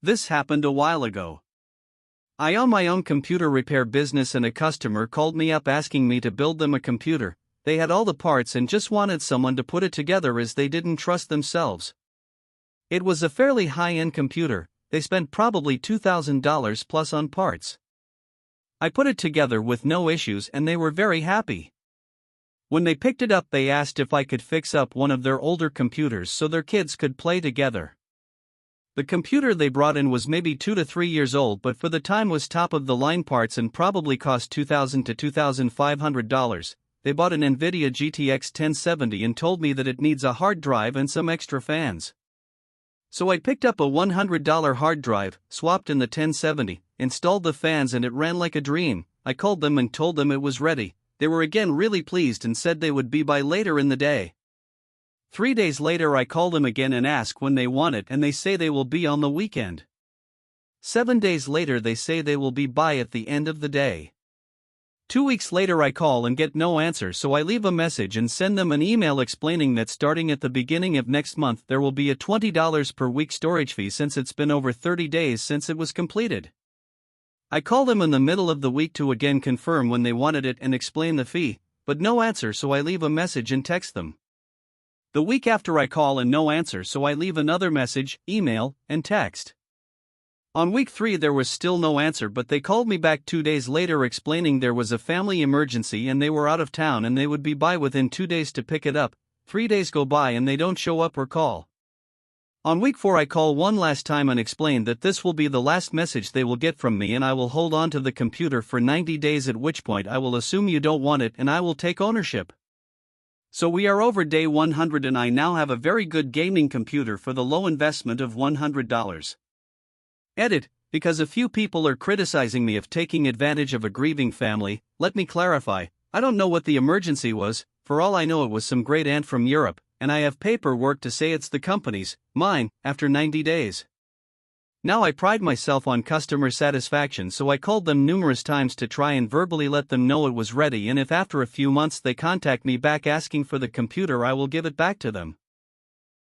This happened a while ago. I own my own computer repair business and a customer called me up asking me to build them a computer. They had all the parts and just wanted someone to put it together as they didn't trust themselves. It was a fairly high-end computer. They spent probably $2,000 plus on parts. I put it together with no issues and they were very happy. When they picked it up, they asked if I could fix up one of their older computers so their kids could play together. The computer they brought in was maybe 2 to 3 years old, but for the time was top-of-the-line parts and probably cost $2,000 to $2,500. They bought an NVIDIA GTX 1070 and told me that it needs a hard drive and some extra fans. So I picked up a $100 hard drive, swapped in the 1070, installed the fans, and it ran like a dream. I called them and told them it was ready. They were again really pleased and said they would be by later in the day. 3 days later I call them again and ask when they want it, and they say they will be on the weekend. 7 days later they say they will be by at the end of the day. 2 weeks later I call and get no answer, so I leave a message and send them an email explaining that starting at the beginning of next month there will be a $20 per week storage fee since it's been over 30 days since it was completed. I call them in the middle of the week to again confirm when they wanted it and explain the fee, but no answer, so I leave a message and text them. The week after I call and no answer, so I leave another message, email, and text. On week 3 there was still no answer, but they called me back 2 days later explaining there was a family emergency and they were out of town and they would be by within 2 days to pick it up. 3 days go by and they don't show up or call. On week 4 I call one last time and explain that this will be the last message they will get from me and I will hold on to the computer for 90 days, at which point I will assume you don't want it and I will take ownership. So we are over day 100 and I now have a very good gaming computer for the low investment of $100. Edit: because a few people are criticizing me of taking advantage of a grieving family. Let me clarify, I don't know what the emergency was. For all I know it was some great aunt from Europe, and I have paperwork to say it's the company's, mine, after 90 days. Now I pride myself on customer satisfaction, so I called them numerous times to try and verbally let them know it was ready, and if after a few months they contact me back asking for the computer I will give it back to them.